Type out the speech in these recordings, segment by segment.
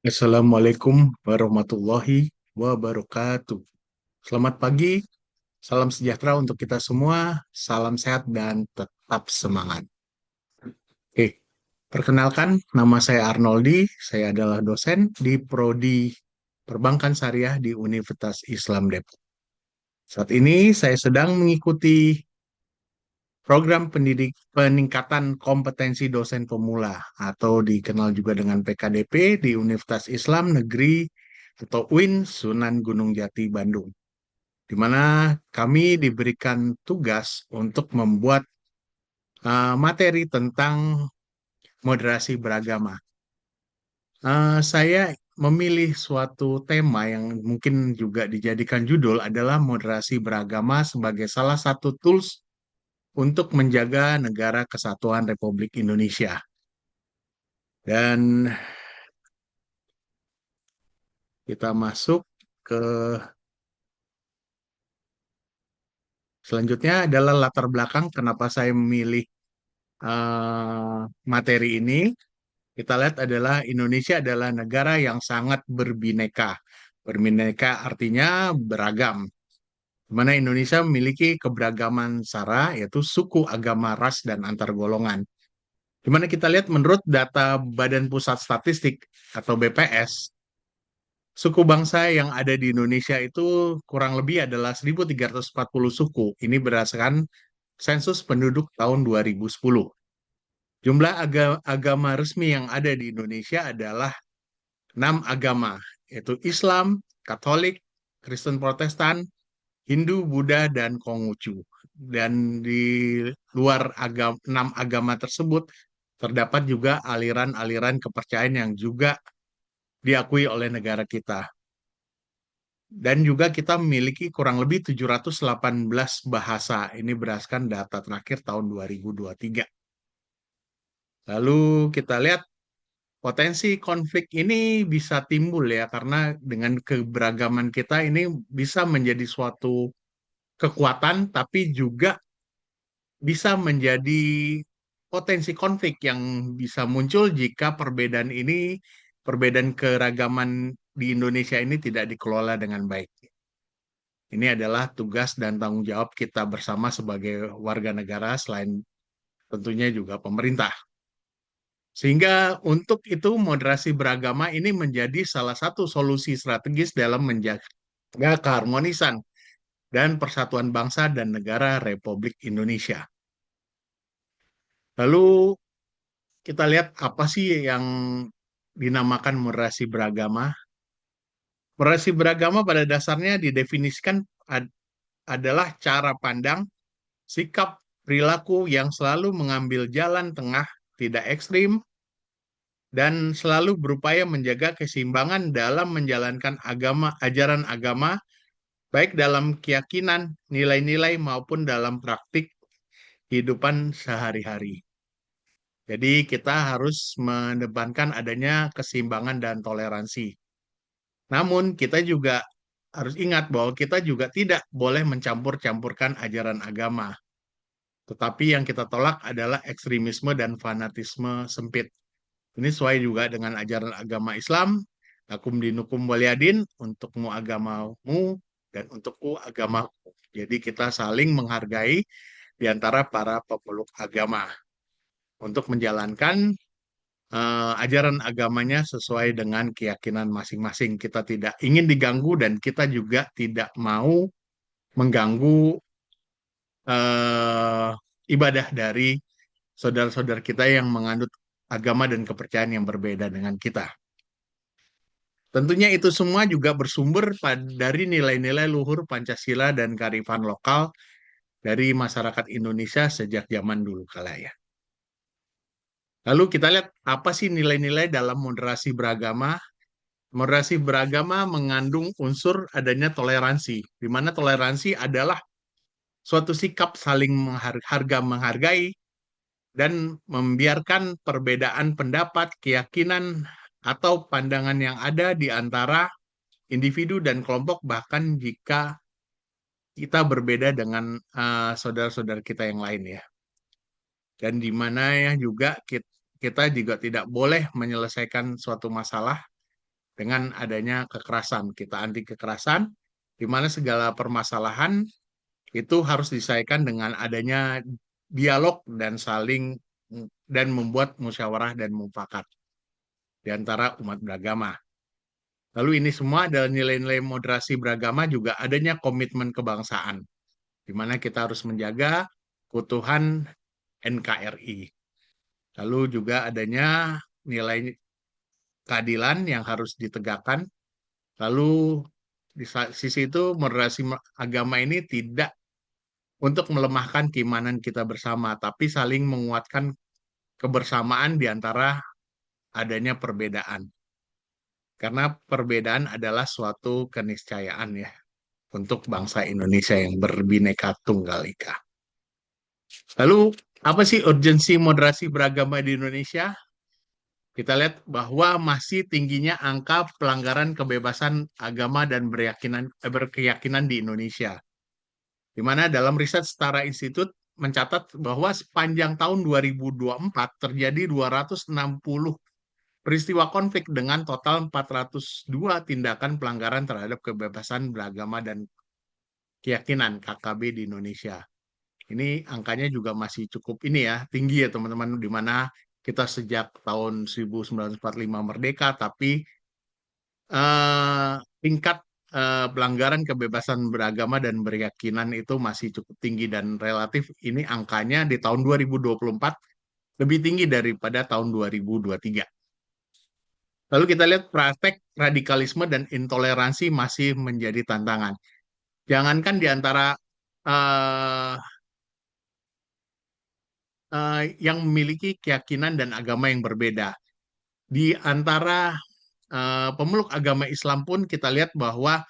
Assalamualaikum warahmatullahi wabarakatuh. Selamat pagi, salam sejahtera untuk kita semua, salam sehat dan tetap semangat. Oke, perkenalkan nama saya Arnoldi, saya adalah dosen di Prodi Perbankan Syariah di Universitas Islam Depok. Saat ini saya sedang mengikuti program peningkatan kompetensi dosen pemula atau dikenal juga dengan PKDP di Universitas Islam Negeri atau UIN Sunan Gunung Jati Bandung, di mana kami diberikan tugas untuk membuat materi tentang moderasi beragama. Saya memilih suatu tema yang mungkin juga dijadikan judul adalah moderasi beragama sebagai salah satu tools untuk menjaga negara kesatuan Republik Indonesia. Dan kita masuk ke selanjutnya adalah latar belakang kenapa saya memilih materi ini. Kita lihat adalah Indonesia adalah negara yang sangat berbineka. Berbineka artinya beragam. Di mana Indonesia memiliki keberagaman sara, yaitu suku, agama, ras, dan antar golongan. Di mana kita lihat menurut data Badan Pusat Statistik atau BPS, suku bangsa yang ada di Indonesia itu kurang lebih adalah 1.340 suku. Ini berdasarkan sensus penduduk tahun 2010. Jumlah agama resmi yang ada di Indonesia adalah 6 agama, yaitu Islam, Katolik, Kristen Protestan, Hindu, Buddha, dan Konghucu. Dan di luar 6 agama tersebut, terdapat juga aliran-aliran kepercayaan yang juga diakui oleh negara kita. Dan juga kita memiliki kurang lebih 718 bahasa. Ini berdasarkan data terakhir tahun 2023. Lalu kita lihat potensi konflik ini bisa timbul ya, karena dengan keberagaman kita ini bisa menjadi suatu kekuatan, tapi juga bisa menjadi potensi konflik yang bisa muncul jika perbedaan keragaman di Indonesia ini tidak dikelola dengan baik. Ini adalah tugas dan tanggung jawab kita bersama sebagai warga negara, selain tentunya juga pemerintah. Sehingga untuk itu moderasi beragama ini menjadi salah satu solusi strategis dalam menjaga keharmonisan dan persatuan bangsa dan negara Republik Indonesia. Lalu kita lihat apa sih yang dinamakan moderasi beragama. Moderasi beragama pada dasarnya didefinisikan adalah cara pandang, sikap, perilaku yang selalu mengambil jalan tengah, tidak ekstrim, dan selalu berupaya menjaga keseimbangan dalam menjalankan ajaran agama, baik dalam keyakinan, nilai-nilai maupun dalam praktik kehidupan sehari-hari. Jadi kita harus mendepankan adanya keseimbangan dan toleransi. Namun kita juga harus ingat bahwa kita juga tidak boleh mencampur-campurkan ajaran agama. Tetapi yang kita tolak adalah ekstremisme dan fanatisme sempit. Ini sesuai juga dengan ajaran agama Islam. Lakum dinukum waliyadin, untukmu agamamu dan untukku agamaku. Jadi kita saling menghargai di antara para pemeluk agama untuk menjalankan ajaran agamanya sesuai dengan keyakinan masing-masing. Kita tidak ingin diganggu dan kita juga tidak mau mengganggu eh, ibadah dari saudara-saudara kita yang menganut agama dan kepercayaan yang berbeda dengan kita. Tentunya itu semua juga bersumber dari nilai-nilai luhur Pancasila dan kearifan lokal dari masyarakat Indonesia sejak zaman dulu kala ya. Lalu kita lihat apa sih nilai-nilai dalam moderasi beragama. Moderasi beragama mengandung unsur adanya toleransi, di mana toleransi adalah suatu sikap saling menghargai dan membiarkan perbedaan pendapat, keyakinan, atau pandangan yang ada di antara individu dan kelompok, bahkan jika kita berbeda dengan saudara-saudara kita yang lain ya. Dan di mana ya juga kita juga tidak boleh menyelesaikan suatu masalah dengan adanya kekerasan. Kita anti kekerasan, di mana segala permasalahan itu harus diselesaikan dengan adanya dialog dan saling dan membuat musyawarah dan mufakat di antara umat beragama. Lalu ini semua adalah nilai-nilai moderasi beragama juga adanya komitmen kebangsaan, di mana kita harus menjaga keutuhan NKRI. Lalu juga adanya nilai keadilan yang harus ditegakkan. Lalu di sisi itu moderasi agama ini tidak untuk melemahkan keimanan kita bersama, tapi saling menguatkan kebersamaan di antara adanya perbedaan. Karena perbedaan adalah suatu keniscayaan ya untuk bangsa Indonesia yang berbineka tunggal ika. Lalu apa sih urgensi moderasi beragama di Indonesia? Kita lihat bahwa masih tingginya angka pelanggaran kebebasan agama dan berkeyakinan di Indonesia. Di mana dalam riset Setara Institute mencatat bahwa sepanjang tahun 2024 terjadi 260 peristiwa konflik dengan total 402 tindakan pelanggaran terhadap kebebasan beragama dan keyakinan KKB di Indonesia. Ini angkanya juga masih cukup ini ya, tinggi ya teman-teman, di mana kita sejak tahun 1945 merdeka, tapi tingkat pelanggaran kebebasan beragama dan berkeyakinan itu masih cukup tinggi dan relatif ini angkanya di tahun 2024 lebih tinggi daripada tahun 2023. Lalu kita lihat praktek radikalisme dan intoleransi masih menjadi tantangan. Jangankan di antara uh, yang memiliki keyakinan dan agama yang berbeda. Di antara pemeluk agama Islam pun kita lihat bahwa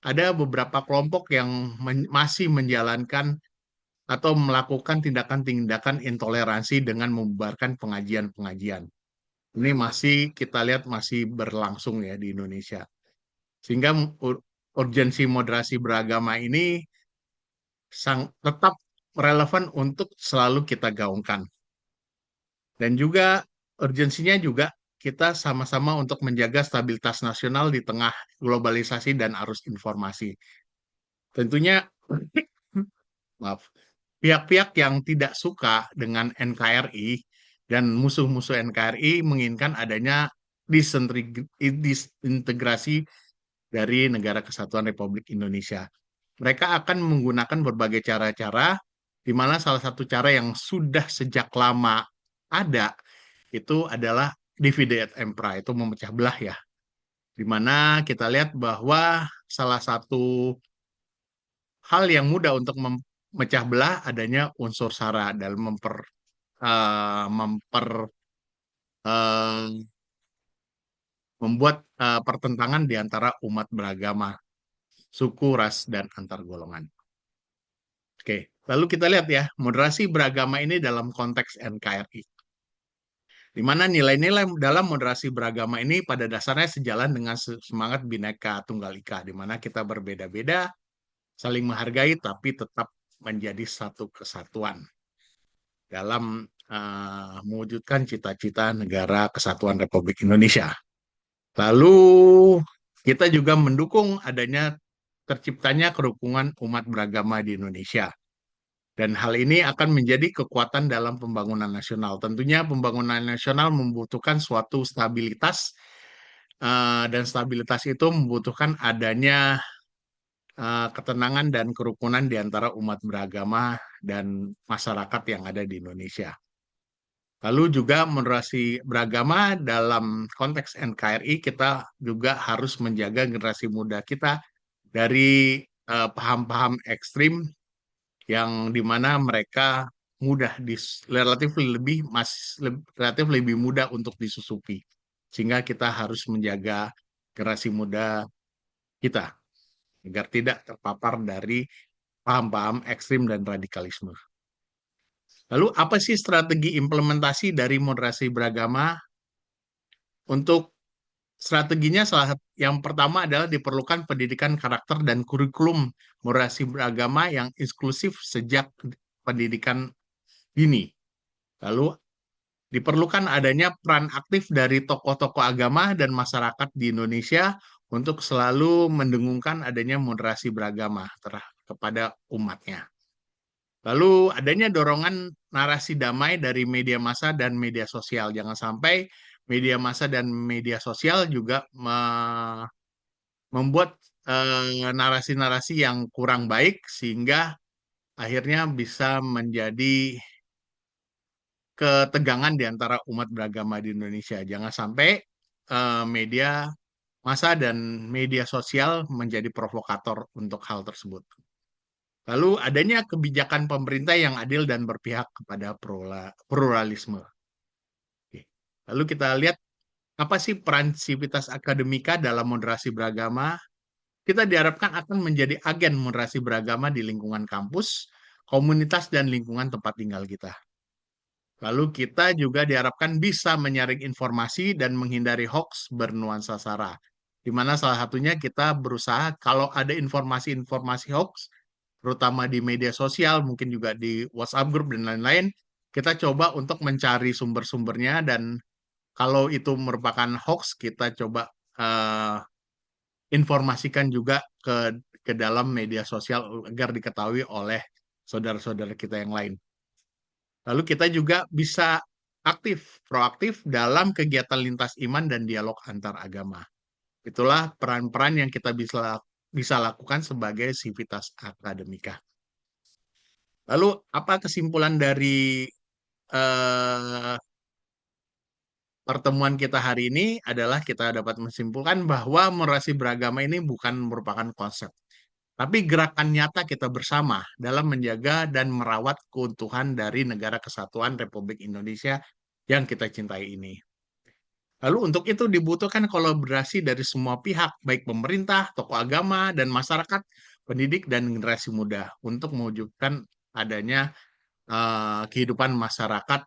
ada beberapa kelompok yang masih menjalankan atau melakukan tindakan-tindakan intoleransi dengan membubarkan pengajian-pengajian. Ini masih kita lihat masih berlangsung ya di Indonesia. Sehingga urgensi moderasi beragama ini tetap relevan untuk selalu kita gaungkan. Dan juga urgensinya juga kita sama-sama untuk menjaga stabilitas nasional di tengah globalisasi dan arus informasi. Tentunya, maaf, pihak-pihak yang tidak suka dengan NKRI dan musuh-musuh NKRI menginginkan adanya disintegrasi dari Negara Kesatuan Republik Indonesia. Mereka akan menggunakan berbagai cara-cara, di mana salah satu cara yang sudah sejak lama ada, itu adalah divide et impera, itu memecah belah ya. Di mana kita lihat bahwa salah satu hal yang mudah untuk memecah belah adanya unsur SARA dalam membuat pertentangan di antara umat beragama, suku, ras, dan antar golongan. Oke, lalu kita lihat ya, moderasi beragama ini dalam konteks NKRI. Di mana nilai-nilai dalam moderasi beragama ini pada dasarnya sejalan dengan semangat Bhinneka Tunggal Ika, di mana kita berbeda-beda, saling menghargai, tapi tetap menjadi satu kesatuan dalam mewujudkan cita-cita negara kesatuan Republik Indonesia. Lalu kita juga mendukung adanya terciptanya kerukunan umat beragama di Indonesia. Dan hal ini akan menjadi kekuatan dalam pembangunan nasional. Tentunya pembangunan nasional membutuhkan suatu stabilitas, dan stabilitas itu membutuhkan adanya ketenangan dan kerukunan di antara umat beragama dan masyarakat yang ada di Indonesia. Lalu juga moderasi beragama dalam konteks NKRI, kita juga harus menjaga generasi muda kita dari paham-paham ekstrim yang dimana mereka relatif lebih mudah untuk disusupi, sehingga kita harus menjaga generasi muda kita agar tidak terpapar dari paham-paham ekstrim dan radikalisme. Lalu apa sih strategi implementasi dari moderasi beragama? Untuk strateginya yang pertama adalah diperlukan pendidikan karakter dan kurikulum moderasi beragama yang inklusif sejak pendidikan dini. Lalu Diperlukan adanya peran aktif dari tokoh-tokoh agama dan masyarakat di Indonesia untuk selalu mendengungkan adanya moderasi beragama kepada umatnya. Lalu adanya dorongan narasi damai dari media massa dan media sosial. Jangan sampai media massa dan media sosial juga membuat narasi-narasi yang kurang baik sehingga akhirnya bisa menjadi ketegangan di antara umat beragama di Indonesia. Jangan sampai media massa dan media sosial menjadi provokator untuk hal tersebut. Lalu adanya kebijakan pemerintah yang adil dan berpihak kepada pluralisme. Oke. Lalu kita lihat apa sih peran Civitas Akademika dalam moderasi beragama. Kita diharapkan akan menjadi agen moderasi beragama di lingkungan kampus, komunitas, dan lingkungan tempat tinggal kita. Lalu kita juga diharapkan bisa menyaring informasi dan menghindari hoax bernuansa sara. Di mana salah satunya kita berusaha kalau ada informasi-informasi hoax, terutama di media sosial, mungkin juga di WhatsApp group dan lain-lain, kita coba untuk mencari sumber-sumbernya dan kalau itu merupakan hoax, kita coba eh, informasikan juga ke dalam media sosial agar diketahui oleh saudara-saudara kita yang lain. Lalu kita juga bisa proaktif dalam kegiatan lintas iman dan dialog antar agama. Itulah peran-peran yang kita bisa lakukan sebagai Civitas Akademika. Lalu apa kesimpulan dari eh, pertemuan kita hari ini adalah kita dapat menyimpulkan bahwa moderasi beragama ini bukan merupakan konsep, tapi gerakan nyata kita bersama dalam menjaga dan merawat keutuhan dari Negara Kesatuan Republik Indonesia yang kita cintai ini. Lalu untuk itu dibutuhkan kolaborasi dari semua pihak, baik pemerintah, tokoh agama, dan masyarakat, pendidik, dan generasi muda untuk mewujudkan adanya kehidupan masyarakat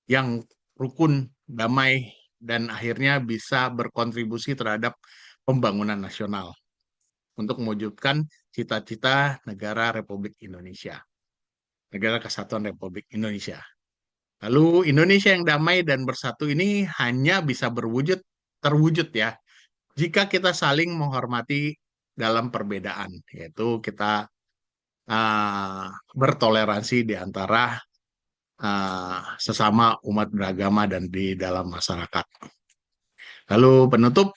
yang rukun, damai, dan akhirnya bisa berkontribusi terhadap pembangunan nasional untuk mewujudkan cita-cita negara Republik Indonesia, negara kesatuan Republik Indonesia. Lalu Indonesia yang damai dan bersatu ini hanya bisa terwujud ya, jika kita saling menghormati dalam perbedaan, yaitu kita uh, bertoleransi di antara sesama umat beragama dan di dalam masyarakat. Lalu penutup,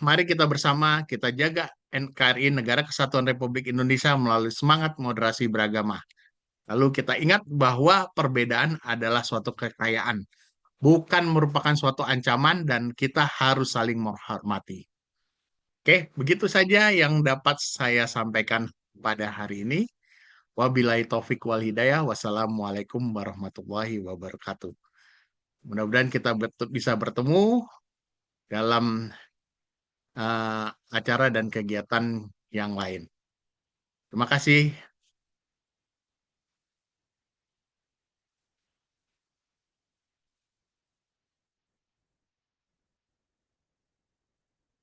mari kita bersama kita jaga NKRI Negara Kesatuan Republik Indonesia melalui semangat moderasi beragama. Lalu kita ingat bahwa perbedaan adalah suatu kekayaan, bukan merupakan suatu ancaman dan kita harus saling menghormati. Oke, begitu saja yang dapat saya sampaikan pada hari ini. Wabillahi taufik wal hidayah. Wassalamualaikum warahmatullahi wabarakatuh. Mudah-mudahan kita bisa bertemu dalam acara dan kegiatan yang lain. Terima kasih.